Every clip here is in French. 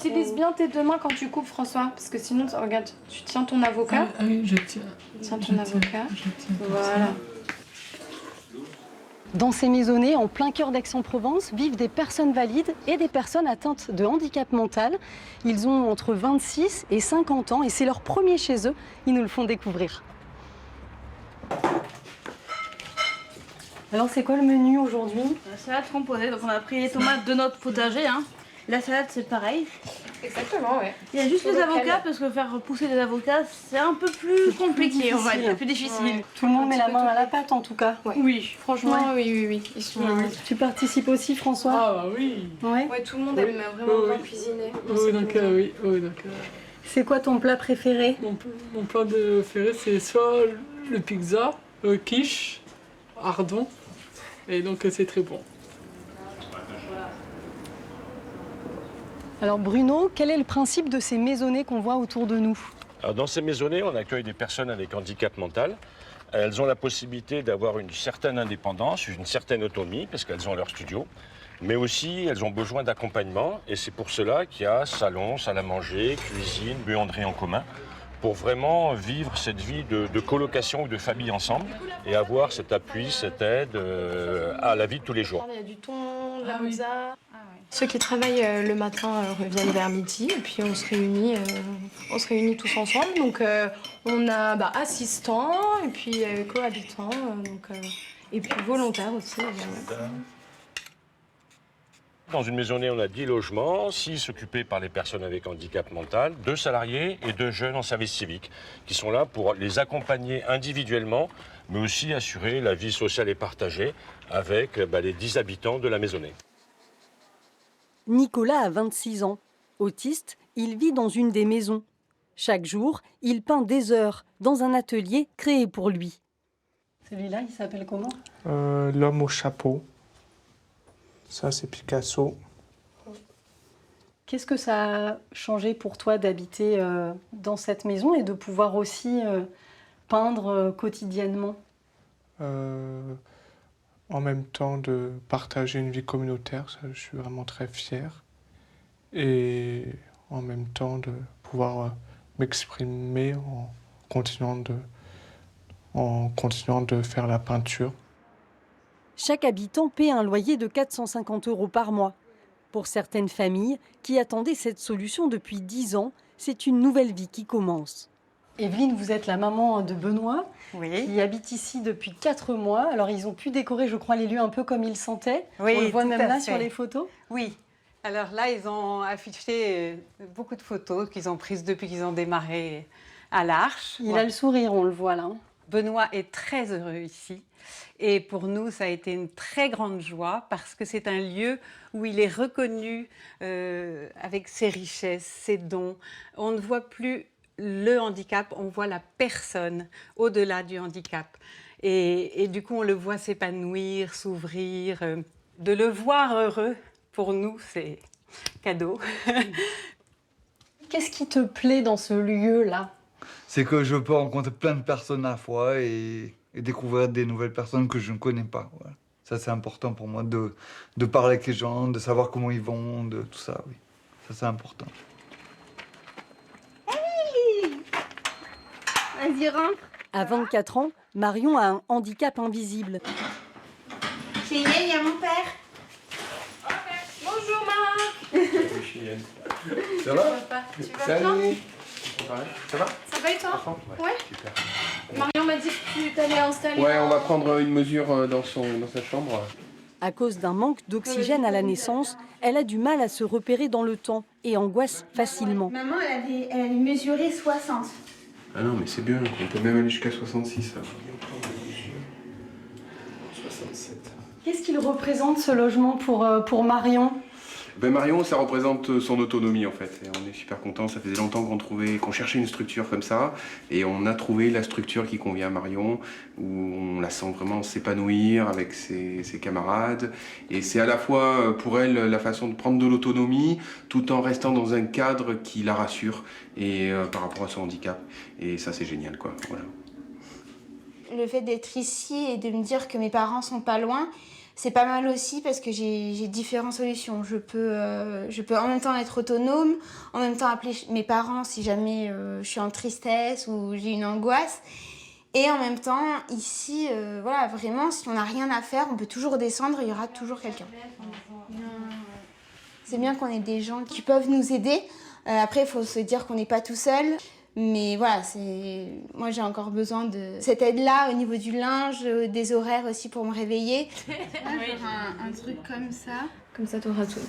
Utilise bien tes deux mains quand tu coupes, François, parce que sinon, regarde, tu tiens ton avocat. Ah oui, je tiens. Tiens ton avocat. Je tiens comme Voilà. ça. Dans ces maisonnées, en plein cœur d'Aix-en-Provence, vivent des personnes valides et des personnes atteintes de handicap mental. Ils ont entre 26 et 50 ans et c'est leur premier chez eux. Ils nous le font découvrir. Alors, c'est quoi le menu aujourd'hui? La salade composée, donc on a pris les tomates de notre potager. Hein. La salade, c'est pareil. Exactement, ouais. Il y a juste les avocats, parce que faire pousser des avocats, c'est un peu plus compliqué, on va dire, plus difficile. Ouais. Tout le monde met la main à la pâte en tout cas. Ouais. Oui, Franchement, oui. Ils sont... Tu participes aussi, François? Ah bah oui. Ouais. Ouais, tout le monde Oui. aime vraiment Oui, bien oui. cuisiner. Oui, donc oui. Oui, donc, C'est quoi ton plat préféré? mon plat de préféré, c'est soit le pizza, quiche, ardon. Et donc c'est très bon. Alors Bruno, quel est le principe de ces maisonnées qu'on voit autour de nous? Alors, dans ces maisonnées, on accueille des personnes avec handicap mental. Elles ont la possibilité d'avoir une certaine indépendance, une certaine autonomie, parce qu'elles ont leur studio. Mais aussi, elles ont besoin d'accompagnement. Et c'est pour cela qu'il y a salon, salle à manger, cuisine, buanderie en commun, pour vraiment vivre cette vie de colocation ou de famille ensemble et avoir cet appui, cette aide à la vie de tous les jours. Il y a du thon, de la Ah oui. mozza. Ceux qui travaillent le matin reviennent vers midi et puis on se réunit tous ensemble. Donc on a assistants et puis cohabitants et puis volontaires aussi. Dans une maisonnée, on a 10 logements, 6 occupés par les personnes avec handicap mental, 2 salariés et 2 jeunes en service civique qui sont là pour les accompagner individuellement, mais aussi assurer la vie sociale et partagée avec les 10 habitants de la maisonnée. Nicolas a 26 ans. Autiste, il vit dans une des maisons. Chaque jour, il peint des heures dans un atelier créé pour lui. Celui-là, il s'appelle comment? L'homme au chapeau. Ça, c'est Picasso. Qu'est-ce que ça a changé pour toi d'habiter dans cette maison et de pouvoir aussi peindre quotidiennement? En même temps, de partager une vie communautaire, ça, je suis vraiment très fier. Et en même temps, de pouvoir m'exprimer en continuant de faire la peinture. Chaque habitant paie un loyer de 450 € par mois. Pour certaines familles qui attendaient cette solution depuis 10 ans, c'est une nouvelle vie qui commence. Evelyne, vous êtes la maman de Benoît, qui habite ici depuis 4 mois. Alors, ils ont pu décorer, je crois, les lieux un peu comme ils sentaient. Oui, on le voit tout même à là fait. sur les photos. Oui. Alors là, ils ont affiché beaucoup de photos qu'ils ont prises depuis qu'ils ont démarré à l'Arche. Il a le sourire, on le voit là. Benoît est très heureux ici. Et pour nous, ça a été une très grande joie parce que c'est un lieu où il est reconnu avec ses richesses, ses dons. On ne voit plus le handicap, on voit la personne au-delà du handicap. Et du coup, on le voit s'épanouir, s'ouvrir. De le voir heureux, pour nous, c'est cadeau. Qu'est-ce qui te plaît dans ce lieu-là? C'est que je peux rencontrer plein de personnes à la fois et découvrir des nouvelles personnes que je ne connais pas. Voilà. Ça, c'est important pour moi, de parler avec les gens, de savoir comment ils vont, de tout ça, oui. Ça, c'est important. Vas-y, rentre. À 24 ans, Marion a un handicap invisible. Cheyenne, il y a mon père. Bonjour Marc. Ça va? Tu vas bien? Ça va? Ça va et toi? Ouais. Super. Marion m'a dit que tu t'allais installer. Ouais, on va prendre une mesure dans sa chambre. À cause d'un manque d'oxygène à la naissance, elle a du mal à se repérer dans le temps et angoisse facilement. Maman, elle avait mesuré 60. Ah non, mais c'est bien, on peut même aller jusqu'à 66. 67. Qu'est-ce qu'il représente ce logement pour Marion? Ben Marion, ça représente son autonomie en fait. Et on est super contents. Ça faisait longtemps qu'on cherchait une structure comme ça. Et on a trouvé la structure qui convient à Marion, où on la sent vraiment s'épanouir avec ses camarades. Et c'est à la fois pour elle la façon de prendre de l'autonomie, tout en restant dans un cadre qui la rassure et par rapport à son handicap. Et ça, c'est génial, quoi. Voilà. Le fait d'être ici et de me dire que mes parents sont pas loin, C'est pas mal aussi parce que j'ai différentes solutions. Je peux en même temps être autonome, en même temps appeler mes parents si jamais je suis en tristesse ou j'ai une angoisse. Et en même temps, ici, voilà, vraiment, si on n'a rien à faire, on peut toujours descendre, il y aura toujours quelqu'un. C'est bien qu'on ait des gens qui peuvent nous aider. Après, il faut se dire qu'on n'est pas tout seul. Mais voilà, moi j'ai encore besoin de cette aide-là au niveau du linge, des horaires aussi pour me réveiller. un truc comme ça. Comme ça, tu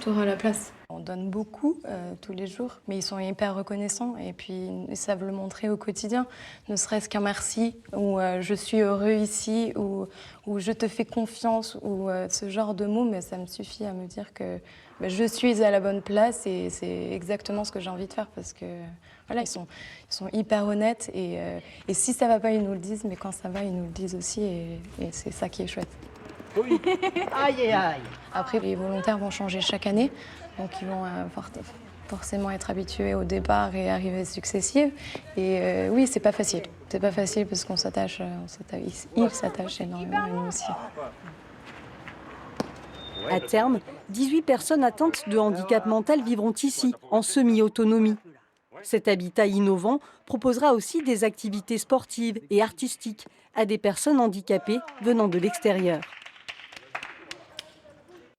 auras la place. On donne beaucoup tous les jours, mais ils sont hyper reconnaissants et puis ils savent le montrer au quotidien. Ne serait-ce qu'un merci, ou je suis heureux ici, ou je te fais confiance, ou ce genre de mots, mais ça me suffit à me dire que je suis à la bonne place et c'est exactement ce que j'ai envie de faire parce que voilà, ils sont hyper honnêtes et si ça va pas, ils nous le disent, mais quand ça va, ils nous le disent aussi et c'est ça qui est chouette. Oui. Aïe, aïe, aïe. Après, les volontaires vont changer chaque année, donc ils vont forcément être habitués au départ et arrivées successives. Et oui, c'est pas facile. C'est pas facile parce qu'on s'attache, ils s'attachent énormément et nous aussi. À terme, 18 personnes atteintes de handicap mental vivront ici, en semi-autonomie. Cet habitat innovant proposera aussi des activités sportives et artistiques à des personnes handicapées venant de l'extérieur.